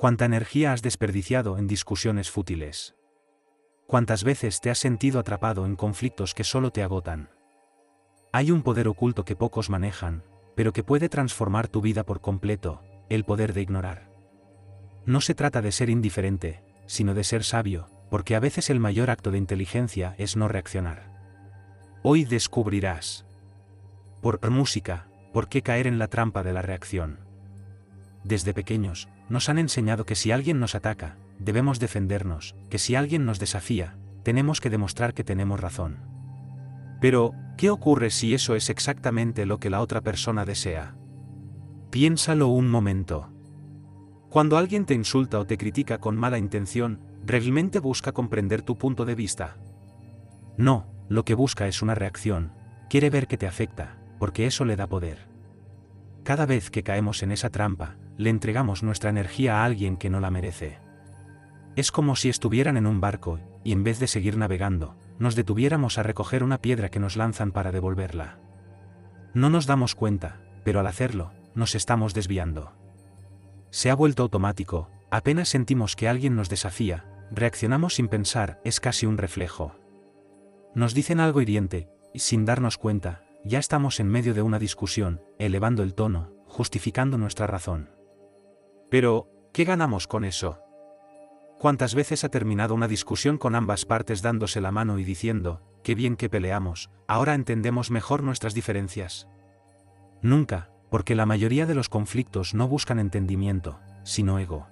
¿Cuánta energía has desperdiciado en discusiones fútiles? ¿Cuántas veces te has sentido atrapado en conflictos que solo te agotan? Hay un poder oculto que pocos manejan, pero que puede transformar tu vida por completo, el poder de ignorar. No se trata de ser indiferente, sino de ser sabio, porque a veces el mayor acto de inteligencia es no reaccionar. Hoy descubrirás, por música, por qué caer en la trampa de la reacción. Desde pequeños, nos han enseñado que si alguien nos ataca, debemos defendernos, que si alguien nos desafía, tenemos que demostrar que tenemos razón. Pero, ¿qué ocurre si eso es exactamente lo que la otra persona desea? Piénsalo un momento. Cuando alguien te insulta o te critica con mala intención, ¿realmente busca comprender tu punto de vista? No, lo que busca es una reacción, quiere ver que te afecta, porque eso le da poder. Cada vez que caemos en esa trampa, le entregamos nuestra energía a alguien que no la merece. Es como si estuvieran en un barco, y en vez de seguir navegando, nos detuviéramos a recoger una piedra que nos lanzan para devolverla. No nos damos cuenta, pero al hacerlo, nos estamos desviando. Se ha vuelto automático, apenas sentimos que alguien nos desafía, reaccionamos sin pensar, es casi un reflejo. Nos dicen algo hiriente, y sin darnos cuenta, ya estamos en medio de una discusión, elevando el tono, justificando nuestra razón. Pero, ¿qué ganamos con eso? ¿Cuántas veces ha terminado una discusión con ambas partes dándose la mano y diciendo, qué bien que peleamos, ahora entendemos mejor nuestras diferencias? Nunca, porque la mayoría de los conflictos no buscan entendimiento, sino ego.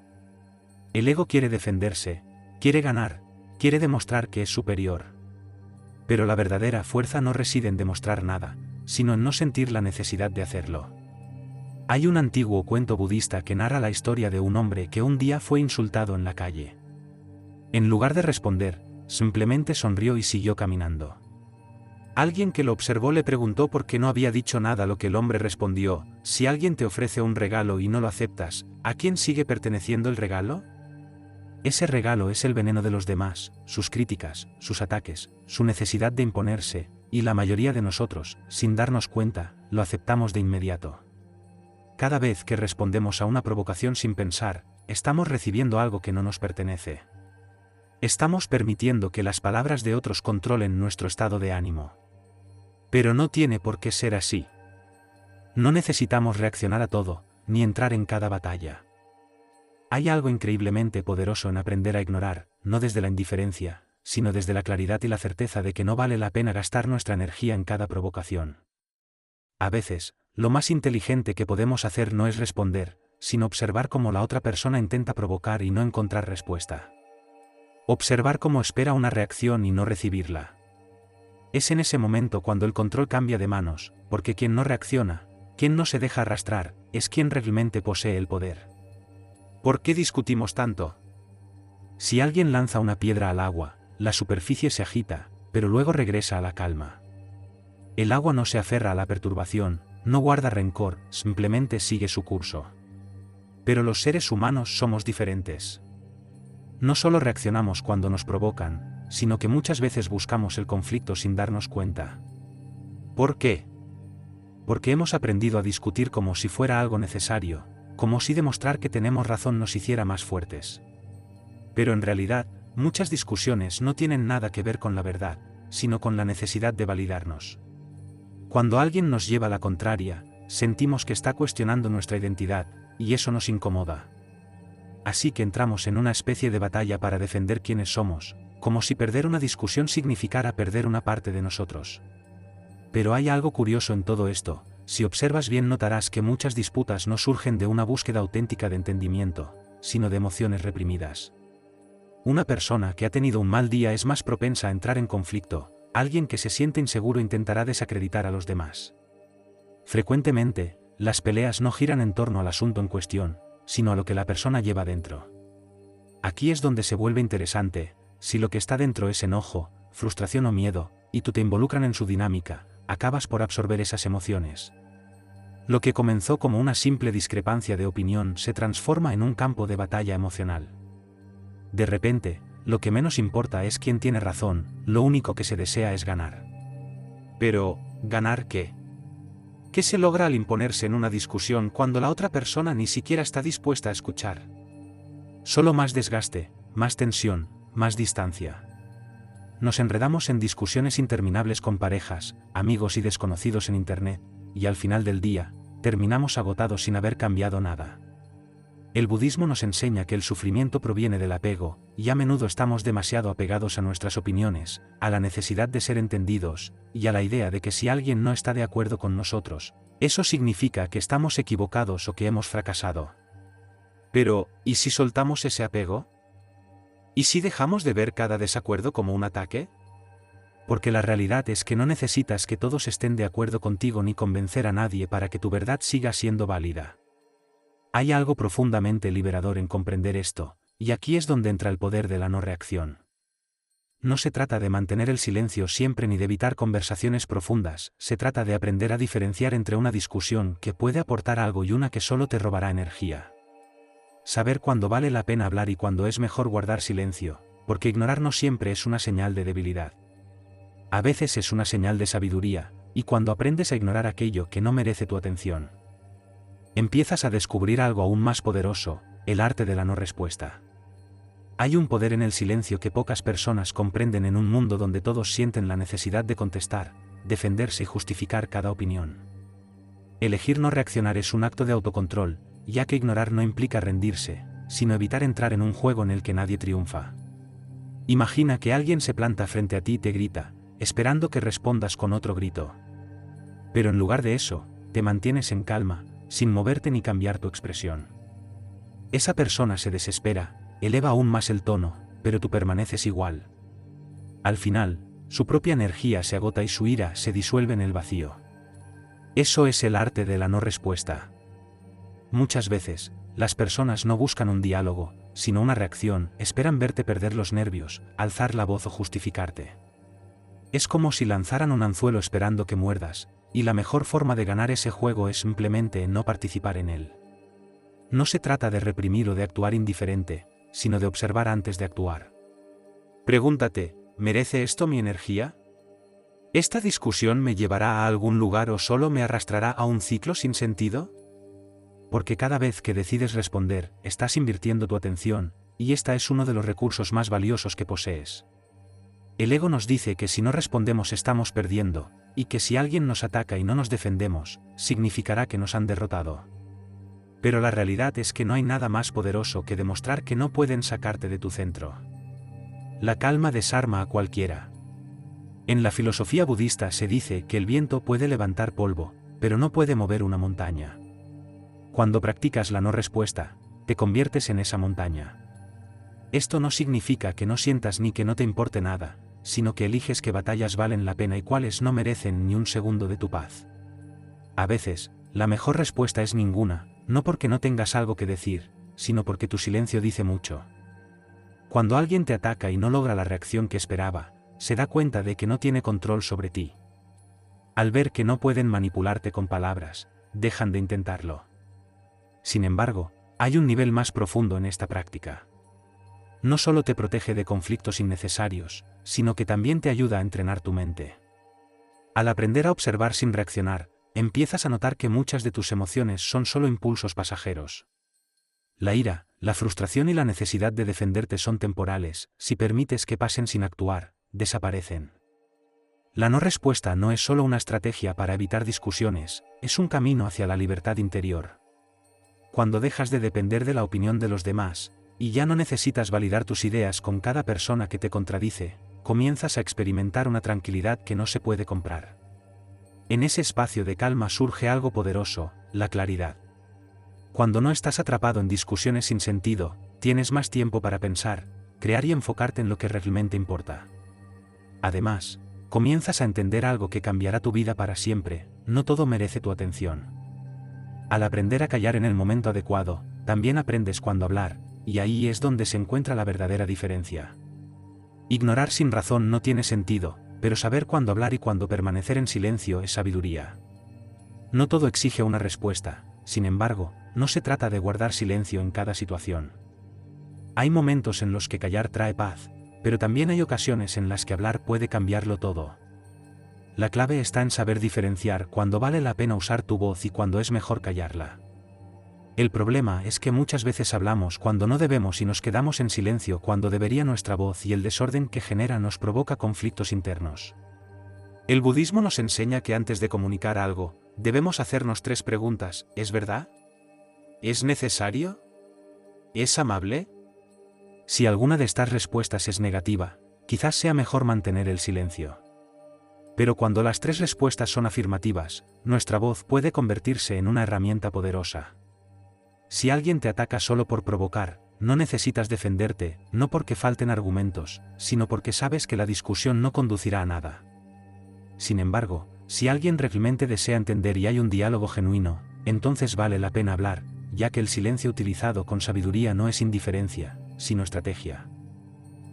El ego quiere defenderse, quiere ganar, quiere demostrar que es superior. Pero la verdadera fuerza no reside en demostrar nada, sino en no sentir la necesidad de hacerlo. Hay un antiguo cuento budista que narra la historia de un hombre que un día fue insultado en la calle. En lugar de responder, simplemente sonrió y siguió caminando. Alguien que lo observó le preguntó por qué no había dicho nada, a lo que el hombre respondió, si alguien te ofrece un regalo y no lo aceptas, ¿a quién sigue perteneciendo el regalo? Ese regalo es el veneno de los demás, sus críticas, sus ataques, su necesidad de imponerse, y la mayoría de nosotros, sin darnos cuenta, lo aceptamos de inmediato. Cada vez que respondemos a una provocación sin pensar, estamos recibiendo algo que no nos pertenece. Estamos permitiendo que las palabras de otros controlen nuestro estado de ánimo. Pero no tiene por qué ser así. No necesitamos reaccionar a todo, ni entrar en cada batalla. Hay algo increíblemente poderoso en aprender a ignorar, no desde la indiferencia, sino desde la claridad y la certeza de que no vale la pena gastar nuestra energía en cada provocación. A veces, lo más inteligente que podemos hacer no es responder, sino observar cómo la otra persona intenta provocar y no encontrar respuesta. Observar cómo espera una reacción y no recibirla. Es en ese momento cuando el control cambia de manos, porque quien no reacciona, quien no se deja arrastrar, es quien realmente posee el poder. ¿Por qué discutimos tanto? Si alguien lanza una piedra al agua, la superficie se agita, pero luego regresa a la calma. El agua no se aferra a la perturbación, no guarda rencor, simplemente sigue su curso. Pero los seres humanos somos diferentes. No solo reaccionamos cuando nos provocan, sino que muchas veces buscamos el conflicto sin darnos cuenta. ¿Por qué? Porque hemos aprendido a discutir como si fuera algo necesario, como si demostrar que tenemos razón nos hiciera más fuertes. Pero en realidad, muchas discusiones no tienen nada que ver con la verdad, sino con la necesidad de validarnos. Cuando alguien nos lleva la contraria, sentimos que está cuestionando nuestra identidad, y eso nos incomoda. Así que entramos en una especie de batalla para defender quiénes somos, como si perder una discusión significara perder una parte de nosotros. Pero hay algo curioso en todo esto, si observas bien notarás que muchas disputas no surgen de una búsqueda auténtica de entendimiento, sino de emociones reprimidas. Una persona que ha tenido un mal día es más propensa a entrar en conflicto, alguien que se siente inseguro intentará desacreditar a los demás. Frecuentemente, las peleas no giran en torno al asunto en cuestión, sino a lo que la persona lleva dentro. Aquí es donde se vuelve interesante, si lo que está dentro es enojo, frustración o miedo, y tú te involucran en su dinámica, acabas por absorber esas emociones. Lo que comenzó como una simple discrepancia de opinión se transforma en un campo de batalla emocional. De repente, lo que menos importa es quién tiene razón, lo único que se desea es ganar. Pero, ¿ganar qué? ¿Qué se logra al imponerse en una discusión cuando la otra persona ni siquiera está dispuesta a escuchar? Solo más desgaste, más tensión, más distancia. Nos enredamos en discusiones interminables con parejas, amigos y desconocidos en Internet, y al final del día, terminamos agotados sin haber cambiado nada. El budismo nos enseña que el sufrimiento proviene del apego, y a menudo estamos demasiado apegados a nuestras opiniones, a la necesidad de ser entendidos, y a la idea de que si alguien no está de acuerdo con nosotros, eso significa que estamos equivocados o que hemos fracasado. Pero, ¿y si soltamos ese apego? ¿Y si dejamos de ver cada desacuerdo como un ataque? Porque la realidad es que no necesitas que todos estén de acuerdo contigo ni convencer a nadie para que tu verdad siga siendo válida. Hay algo profundamente liberador en comprender esto, y aquí es donde entra el poder de la no reacción. No se trata de mantener el silencio siempre ni de evitar conversaciones profundas, se trata de aprender a diferenciar entre una discusión que puede aportar algo y una que solo te robará energía. Saber cuándo vale la pena hablar y cuándo es mejor guardar silencio, porque ignorar no siempre es una señal de debilidad. A veces es una señal de sabiduría, y cuando aprendes a ignorar aquello que no merece tu atención, empiezas a descubrir algo aún más poderoso, el arte de la no respuesta. Hay un poder en el silencio que pocas personas comprenden en un mundo donde todos sienten la necesidad de contestar, defenderse y justificar cada opinión. Elegir no reaccionar es un acto de autocontrol, ya que ignorar no implica rendirse, sino evitar entrar en un juego en el que nadie triunfa. Imagina que alguien se planta frente a ti y te grita, esperando que respondas con otro grito. Pero en lugar de eso, te mantienes en calma, sin moverte ni cambiar tu expresión. Esa persona se desespera, eleva aún más el tono, pero tú permaneces igual. Al final, su propia energía se agota y su ira se disuelve en el vacío. Eso es el arte de la no respuesta. Muchas veces, las personas no buscan un diálogo, sino una reacción, esperan verte perder los nervios, alzar la voz o justificarte. Es como si lanzaran un anzuelo esperando que muerdas, y la mejor forma de ganar ese juego es simplemente no participar en él. No se trata de reprimir o de actuar indiferente, sino de observar antes de actuar. Pregúntate, ¿merece esto mi energía? ¿Esta discusión me llevará a algún lugar o solo me arrastrará a un ciclo sin sentido? Porque cada vez que decides responder, estás invirtiendo tu atención, y esta es uno de los recursos más valiosos que posees. El ego nos dice que si no respondemos estamos perdiendo, y que si alguien nos ataca y no nos defendemos, significará que nos han derrotado. Pero la realidad es que no hay nada más poderoso que demostrar que no pueden sacarte de tu centro. La calma desarma a cualquiera. En la filosofía budista se dice que el viento puede levantar polvo, pero no puede mover una montaña. Cuando practicas la no respuesta, te conviertes en esa montaña. Esto no significa que no sientas ni que no te importe nada, sino que eliges qué batallas valen la pena y cuáles no merecen ni un segundo de tu paz. A veces, la mejor respuesta es ninguna, no porque no tengas algo que decir, sino porque tu silencio dice mucho. Cuando alguien te ataca y no logra la reacción que esperaba, se da cuenta de que no tiene control sobre ti. Al ver que no pueden manipularte con palabras, dejan de intentarlo. Sin embargo, hay un nivel más profundo en esta práctica. No solo te protege de conflictos innecesarios, sino que también te ayuda a entrenar tu mente. Al aprender a observar sin reaccionar, empiezas a notar que muchas de tus emociones son solo impulsos pasajeros. La ira, la frustración y la necesidad de defenderte son temporales, si permites que pasen sin actuar, desaparecen. La no respuesta no es solo una estrategia para evitar discusiones, es un camino hacia la libertad interior. Cuando dejas de depender de la opinión de los demás, y ya no necesitas validar tus ideas con cada persona que te contradice, comienzas a experimentar una tranquilidad que no se puede comprar. En ese espacio de calma surge algo poderoso, la claridad. Cuando no estás atrapado en discusiones sin sentido, tienes más tiempo para pensar, crear y enfocarte en lo que realmente importa. Además, comienzas a entender algo que cambiará tu vida para siempre, no todo merece tu atención. Al aprender a callar en el momento adecuado, también aprendes cuándo hablar, y ahí es donde se encuentra la verdadera diferencia. Ignorar sin razón no tiene sentido, pero saber cuándo hablar y cuándo permanecer en silencio es sabiduría. No todo exige una respuesta, sin embargo, no se trata de guardar silencio en cada situación. Hay momentos en los que callar trae paz, pero también hay ocasiones en las que hablar puede cambiarlo todo. La clave está en saber diferenciar cuándo vale la pena usar tu voz y cuándo es mejor callarla. El problema es que muchas veces hablamos cuando no debemos y nos quedamos en silencio cuando debería nuestra voz, y el desorden que genera nos provoca conflictos internos. El budismo nos enseña que antes de comunicar algo, debemos hacernos 3 preguntas: ¿es verdad? ¿Es necesario? ¿Es amable? Si alguna de estas respuestas es negativa, quizás sea mejor mantener el silencio. Pero cuando las 3 respuestas son afirmativas, nuestra voz puede convertirse en una herramienta poderosa. Si alguien te ataca solo por provocar, no necesitas defenderte, no porque falten argumentos, sino porque sabes que la discusión no conducirá a nada. Sin embargo, si alguien realmente desea entender y hay un diálogo genuino, entonces vale la pena hablar, ya que el silencio utilizado con sabiduría no es indiferencia, sino estrategia.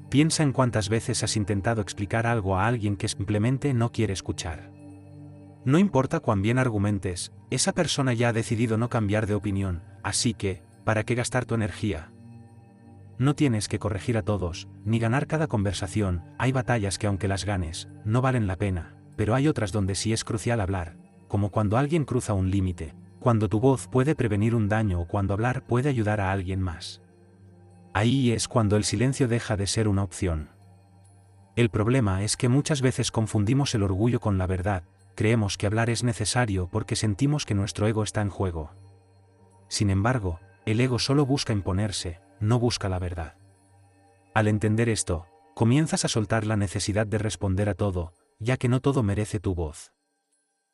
Piensa en cuántas veces has intentado explicar algo a alguien que simplemente no quiere escuchar. No importa cuán bien argumentes, esa persona ya ha decidido no cambiar de opinión, así que, ¿para qué gastar tu energía? No tienes que corregir a todos, ni ganar cada conversación. Hay batallas que aunque las ganes, no valen la pena, pero hay otras donde sí es crucial hablar, como cuando alguien cruza un límite, cuando tu voz puede prevenir un daño o cuando hablar puede ayudar a alguien más. Ahí es cuando el silencio deja de ser una opción. El problema es que muchas veces confundimos el orgullo con la verdad. Creemos que hablar es necesario porque sentimos que nuestro ego está en juego. Sin embargo, el ego solo busca imponerse, no busca la verdad. Al entender esto, comienzas a soltar la necesidad de responder a todo, ya que no todo merece tu voz.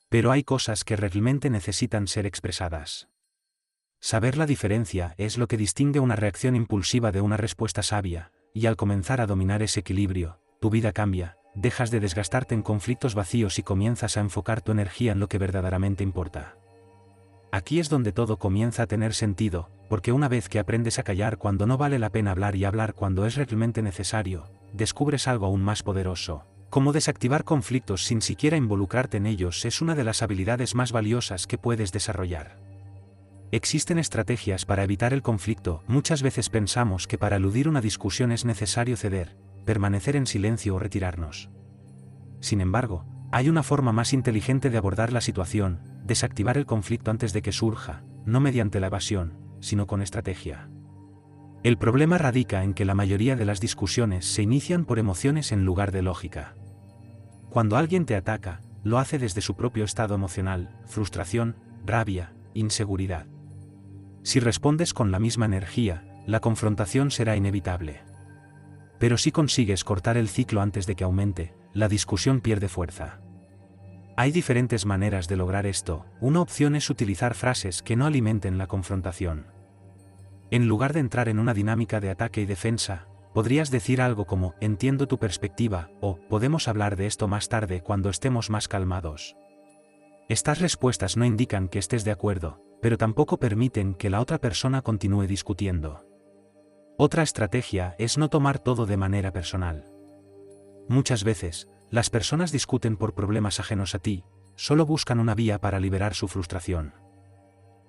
Pero hay cosas que realmente necesitan ser expresadas. Saber la diferencia es lo que distingue una reacción impulsiva de una respuesta sabia, y al comenzar a dominar ese equilibrio, tu vida cambia. Dejas de desgastarte en conflictos vacíos y comienzas a enfocar tu energía en lo que verdaderamente importa. Aquí es donde todo comienza a tener sentido, porque una vez que aprendes a callar cuando no vale la pena hablar y hablar cuando es realmente necesario, descubres algo aún más poderoso. Cómo desactivar conflictos sin siquiera involucrarte en ellos es una de las habilidades más valiosas que puedes desarrollar. Existen estrategias para evitar el conflicto. Muchas veces pensamos que para eludir una discusión es necesario ceder, permanecer en silencio o retirarnos. Sin embargo, hay una forma más inteligente de abordar la situación: desactivar el conflicto antes de que surja, no mediante la evasión, sino con estrategia. El problema radica en que la mayoría de las discusiones se inician por emociones en lugar de lógica. Cuando alguien te ataca, lo hace desde su propio estado emocional: frustración, rabia, inseguridad. Si respondes con la misma energía, la confrontación será inevitable. Pero si consigues cortar el ciclo antes de que aumente, la discusión pierde fuerza. Hay diferentes maneras de lograr esto. Una opción es utilizar frases que no alimenten la confrontación. En lugar de entrar en una dinámica de ataque y defensa, podrías decir algo como: entiendo tu perspectiva, o podemos hablar de esto más tarde cuando estemos más calmados. Estas respuestas no indican que estés de acuerdo, pero tampoco permiten que la otra persona continúe discutiendo. Otra estrategia es no tomar todo de manera personal. Muchas veces, las personas discuten por problemas ajenos a ti, solo buscan una vía para liberar su frustración.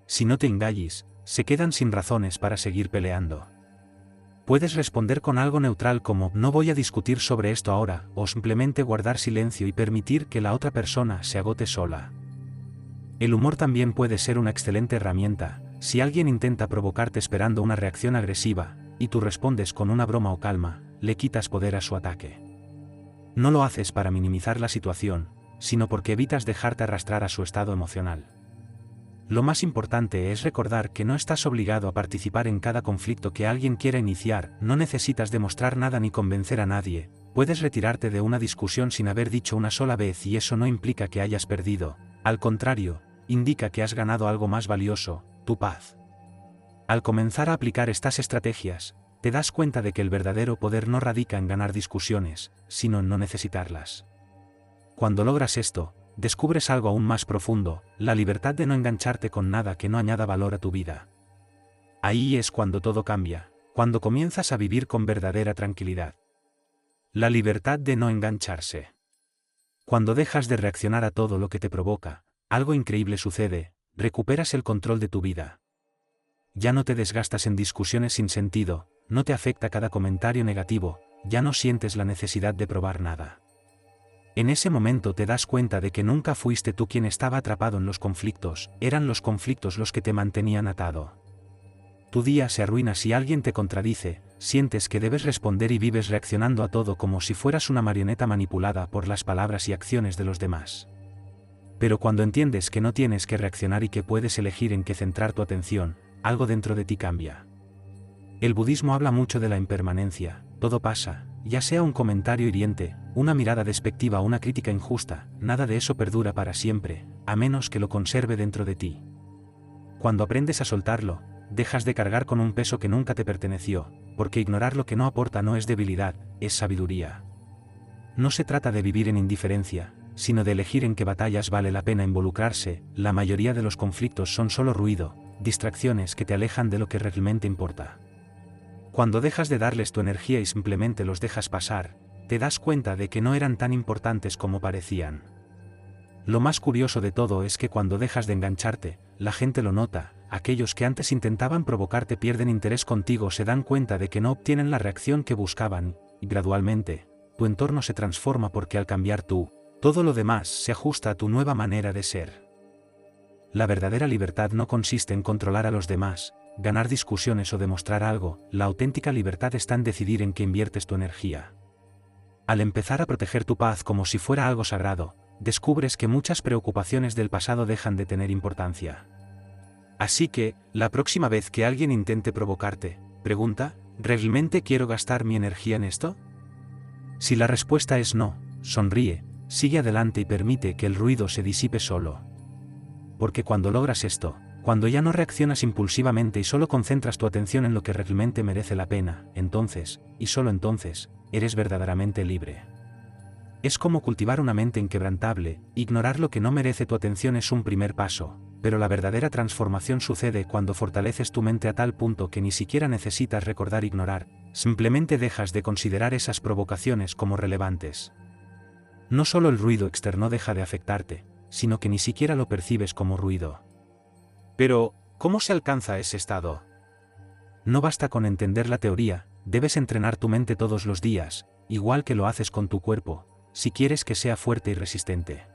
Si no te engañes, se quedan sin razones para seguir peleando. Puedes responder con algo neutral como: no voy a discutir sobre esto ahora, o simplemente guardar silencio y permitir que la otra persona se agote sola. El humor también puede ser una excelente herramienta. Si alguien intenta provocarte esperando una reacción agresiva, y tú respondes con una broma o calma, le quitas poder a su ataque. No lo haces para minimizar la situación, sino porque evitas dejarte arrastrar a su estado emocional. Lo más importante es recordar que no estás obligado a participar en cada conflicto que alguien quiera iniciar. No necesitas demostrar nada ni convencer a nadie. Puedes retirarte de una discusión sin haber dicho una sola vez, y eso no implica que hayas perdido. Al contrario, indica que has ganado algo más valioso: tu paz. Al comenzar a aplicar estas estrategias, te das cuenta de que el verdadero poder no radica en ganar discusiones, sino en no necesitarlas. Cuando logras esto, descubres algo aún más profundo: la libertad de no engancharte con nada que no añada valor a tu vida. Ahí es cuando todo cambia, cuando comienzas a vivir con verdadera tranquilidad. La libertad de no engancharse. Cuando dejas de reaccionar a todo lo que te provoca, algo increíble sucede: recuperas el control de tu vida. Ya no te desgastas en discusiones sin sentido, no te afecta cada comentario negativo, ya no sientes la necesidad de probar nada. En ese momento te das cuenta de que nunca fuiste tú quien estaba atrapado en los conflictos, eran los conflictos los que te mantenían atado. Tu día se arruina si alguien te contradice, sientes que debes responder y vives reaccionando a todo como si fueras una marioneta manipulada por las palabras y acciones de los demás. Pero cuando entiendes que no tienes que reaccionar y que puedes elegir en qué centrar tu atención, algo dentro de ti cambia. El budismo habla mucho de la impermanencia, todo pasa, ya sea un comentario hiriente, una mirada despectiva o una crítica injusta, nada de eso perdura para siempre, a menos que lo conserve dentro de ti. Cuando aprendes a soltarlo, dejas de cargar con un peso que nunca te perteneció, porque ignorar lo que no aporta no es debilidad, es sabiduría. No se trata de vivir en indiferencia, sino de elegir en qué batallas vale la pena involucrarse. La mayoría de los conflictos son solo ruido, distracciones que te alejan de lo que realmente importa. Cuando dejas de darles tu energía y simplemente los dejas pasar, te das cuenta de que no eran tan importantes como parecían. Lo más curioso de todo es que cuando dejas de engancharte, la gente lo nota, aquellos que antes intentaban provocarte pierden interés contigo, se dan cuenta de que no obtienen la reacción que buscaban, y gradualmente, tu entorno se transforma porque al cambiar tú, todo lo demás se ajusta a tu nueva manera de ser. La verdadera libertad no consiste en controlar a los demás, ganar discusiones o demostrar algo, la auténtica libertad está en decidir en qué inviertes tu energía. Al empezar a proteger tu paz como si fuera algo sagrado, descubres que muchas preocupaciones del pasado dejan de tener importancia. Así que, la próxima vez que alguien intente provocarte, pregunta, ¿realmente quiero gastar mi energía en esto? Si la respuesta es no, sonríe, sigue adelante y permite que el ruido se disipe solo. Porque cuando logras esto, cuando ya no reaccionas impulsivamente y solo concentras tu atención en lo que realmente merece la pena, entonces, y solo entonces, eres verdaderamente libre. Es como cultivar una mente inquebrantable. Ignorar lo que no merece tu atención es un primer paso, pero la verdadera transformación sucede cuando fortaleces tu mente a tal punto que ni siquiera necesitas recordar ignorar, simplemente dejas de considerar esas provocaciones como relevantes. No solo el ruido externo deja de afectarte, sino que ni siquiera lo percibes como ruido. Pero, ¿cómo se alcanza ese estado? No basta con entender la teoría, debes entrenar tu mente todos los días, igual que lo haces con tu cuerpo, si quieres que sea fuerte y resistente.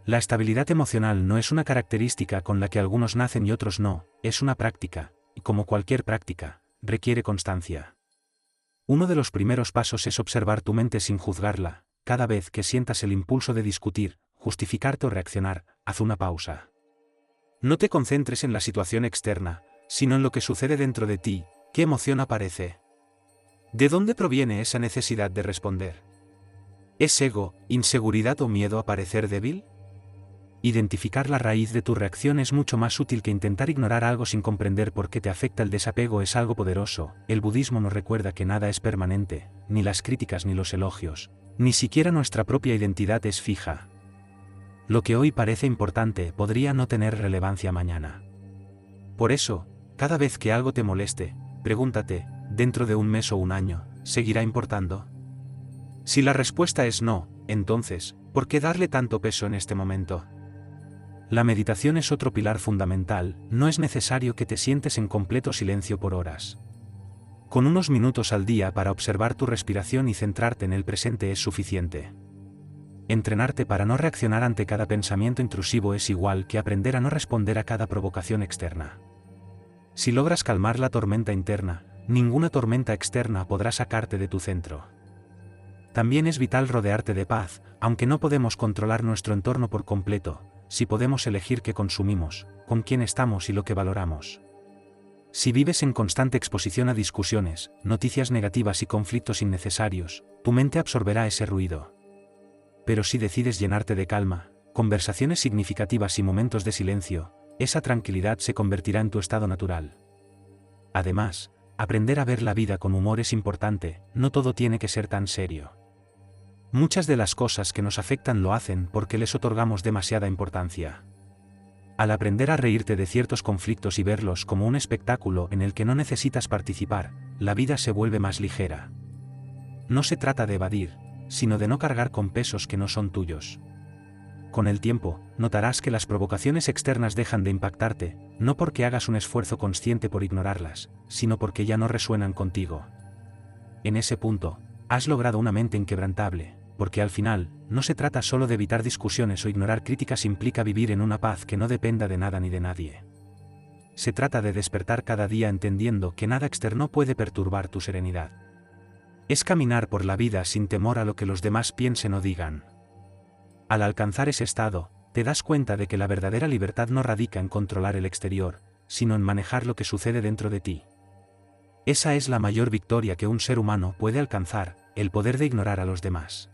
La estabilidad emocional no es una característica con la que algunos nacen y otros no, es una práctica, y como cualquier práctica, requiere constancia. Uno de los primeros pasos es observar tu mente sin juzgarla. Cada vez que sientas el impulso de discutir, justificarte o reaccionar, haz una pausa. No te concentres en la situación externa, sino en lo que sucede dentro de ti. ¿Qué emoción aparece? ¿De dónde proviene esa necesidad de responder? ¿Es ego, inseguridad o miedo a parecer débil? Identificar la raíz de tu reacción es mucho más útil que intentar ignorar algo sin comprender por qué te afecta. El desapego es algo poderoso. El budismo nos recuerda que nada es permanente, ni las críticas ni los elogios, ni siquiera nuestra propia identidad es fija. Lo que hoy parece importante podría no tener relevancia mañana. Por eso, cada vez que algo te moleste, pregúntate, dentro de un mes o un año, ¿seguirá importando? Si la respuesta es no, entonces, ¿por qué darle tanto peso en este momento? La meditación es otro pilar fundamental. No es necesario que te sientes en completo silencio por horas. Con unos minutos al día para observar tu respiración y centrarte en el presente es suficiente. Entrenarte para no reaccionar ante cada pensamiento intrusivo es igual que aprender a no responder a cada provocación externa. Si logras calmar la tormenta interna, ninguna tormenta externa podrá sacarte de tu centro. También es vital rodearte de paz, aunque no podemos controlar nuestro entorno por completo, si podemos elegir qué consumimos, con quién estamos y lo que valoramos. Si vives en constante exposición a discusiones, noticias negativas y conflictos innecesarios, tu mente absorberá ese ruido. Pero si decides llenarte de calma, conversaciones significativas y momentos de silencio, esa tranquilidad se convertirá en tu estado natural. Además, aprender a ver la vida con humor es importante. No todo tiene que ser tan serio. Muchas de las cosas que nos afectan lo hacen porque les otorgamos demasiada importancia. Al aprender a reírte de ciertos conflictos y verlos como un espectáculo en el que no necesitas participar, la vida se vuelve más ligera. No se trata de evadir, sino de no cargar con pesos que no son tuyos. Con el tiempo, notarás que las provocaciones externas dejan de impactarte, no porque hagas un esfuerzo consciente por ignorarlas, sino porque ya no resuenan contigo. En ese punto, has logrado una mente inquebrantable, porque al final, no se trata solo de evitar discusiones o ignorar críticas, implica vivir en una paz que no dependa de nada ni de nadie. se trata de despertar cada día entendiendo que nada externo puede perturbar tu serenidad. Es caminar por la vida sin temor a lo que los demás piensen o digan. Al alcanzar ese estado, te das cuenta de que la verdadera libertad no radica en controlar el exterior, sino en manejar lo que sucede dentro de ti. Esa es la mayor victoria que un ser humano puede alcanzar, el poder de ignorar a los demás.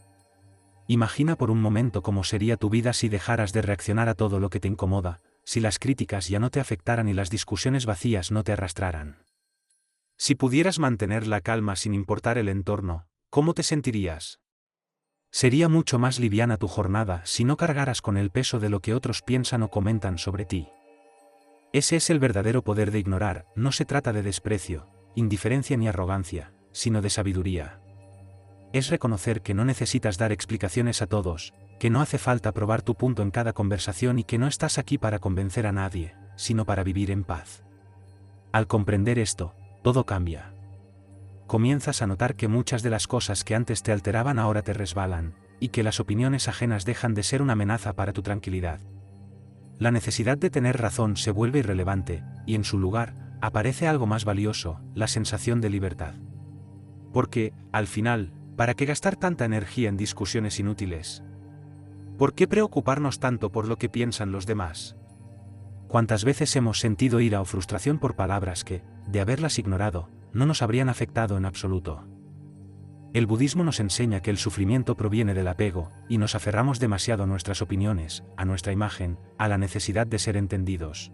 Imagina por un momento cómo sería tu vida si dejaras de reaccionar a todo lo que te incomoda, si las críticas ya no te afectaran y las discusiones vacías no te arrastraran. Si pudieras mantener la calma sin importar el entorno, ¿cómo te sentirías? Sería mucho más liviana tu jornada si no cargaras con el peso de lo que otros piensan o comentan sobre ti. Ese es el verdadero poder de ignorar, no se trata de desprecio, indiferencia ni arrogancia, sino de sabiduría. Es reconocer que no necesitas dar explicaciones a todos, que no hace falta probar tu punto en cada conversación y que no estás aquí para convencer a nadie, sino para vivir en paz. Al comprender esto, todo cambia. Comienzas a notar que muchas de las cosas que antes te alteraban ahora te resbalan, y que las opiniones ajenas dejan de ser una amenaza para tu tranquilidad. La necesidad de tener razón se vuelve irrelevante, y en su lugar, aparece algo más valioso, la sensación de libertad. Porque, al final, ¿para qué gastar tanta energía en discusiones inútiles? ¿Por qué preocuparnos tanto por lo que piensan los demás? ¿Cuántas veces hemos sentido ira o frustración por palabras que, de haberlas ignorado, no nos habrían afectado en absoluto? El budismo nos enseña que el sufrimiento proviene del apego, y nos aferramos demasiado a nuestras opiniones, a nuestra imagen, a la necesidad de ser entendidos.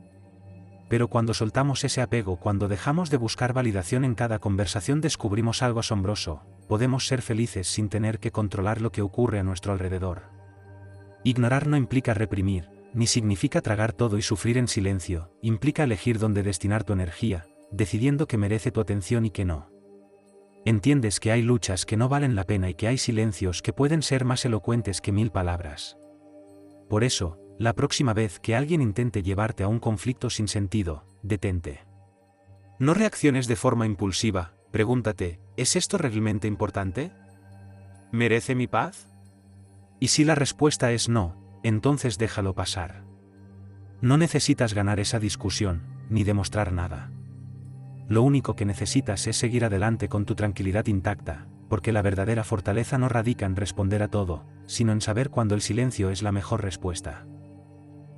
Pero cuando soltamos ese apego, cuando dejamos de buscar validación en cada conversación, descubrimos algo asombroso: podemos ser felices sin tener que controlar lo que ocurre a nuestro alrededor. Ignorar no implica reprimir, ni significa tragar todo y sufrir en silencio, implica elegir dónde destinar tu energía, decidiendo qué merece tu atención y qué no. Entiendes que hay luchas que no valen la pena y que hay silencios que pueden ser más elocuentes que 1000 palabras. Por eso, la próxima vez que alguien intente llevarte a un conflicto sin sentido, detente. No reacciones de forma impulsiva, pregúntate, ¿es esto realmente importante? ¿Merece mi paz? Y si la respuesta es no, entonces déjalo pasar. No necesitas ganar esa discusión, ni demostrar nada. Lo único que necesitas es seguir adelante con tu tranquilidad intacta, porque la verdadera fortaleza no radica en responder a todo, sino en saber cuándo el silencio es la mejor respuesta.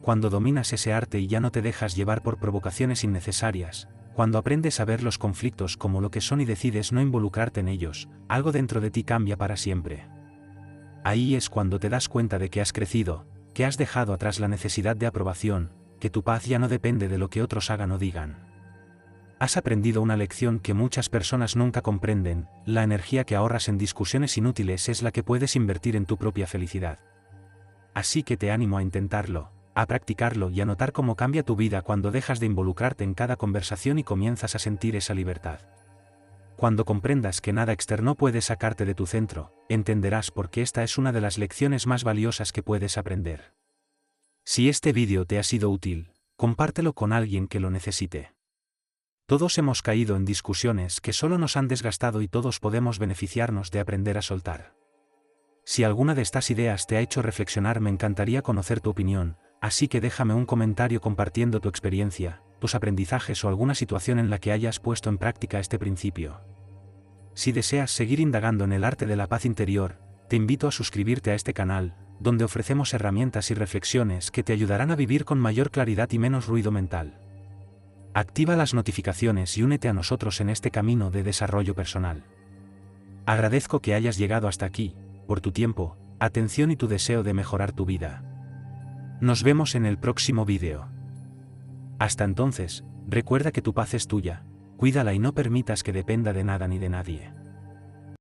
Cuando dominas ese arte y ya no te dejas llevar por provocaciones innecesarias, cuando aprendes a ver los conflictos como lo que son y decides no involucrarte en ellos, algo dentro de ti cambia para siempre. Ahí es cuando te das cuenta de que has crecido, que has dejado atrás la necesidad de aprobación, que tu paz ya no depende de lo que otros hagan o digan. Has aprendido una lección que muchas personas nunca comprenden: la energía que ahorras en discusiones inútiles es la que puedes invertir en tu propia felicidad. Así que te animo a intentarlo, a practicarlo y a notar cómo cambia tu vida cuando dejas de involucrarte en cada conversación y comienzas a sentir esa libertad. Cuando comprendas que nada externo puede sacarte de tu centro, entenderás por qué esta es una de las lecciones más valiosas que puedes aprender. Si este vídeo te ha sido útil, compártelo con alguien que lo necesite. Todos hemos caído en discusiones que solo nos han desgastado y todos podemos beneficiarnos de aprender a soltar. Si alguna de estas ideas te ha hecho reflexionar, me encantaría conocer tu opinión, así que déjame un comentario compartiendo tu experiencia, tus aprendizajes o alguna situación en la que hayas puesto en práctica este principio. Si deseas seguir indagando en el arte de la paz interior, te invito a suscribirte a este canal, donde ofrecemos herramientas y reflexiones que te ayudarán a vivir con mayor claridad y menos ruido mental. Activa las notificaciones y únete a nosotros en este camino de desarrollo personal. Agradezco que hayas llegado hasta aquí, por tu tiempo, atención y tu deseo de mejorar tu vida. Nos vemos en el próximo vídeo. Hasta entonces, recuerda que tu paz es tuya, cuídala y no permitas que dependa de nada ni de nadie.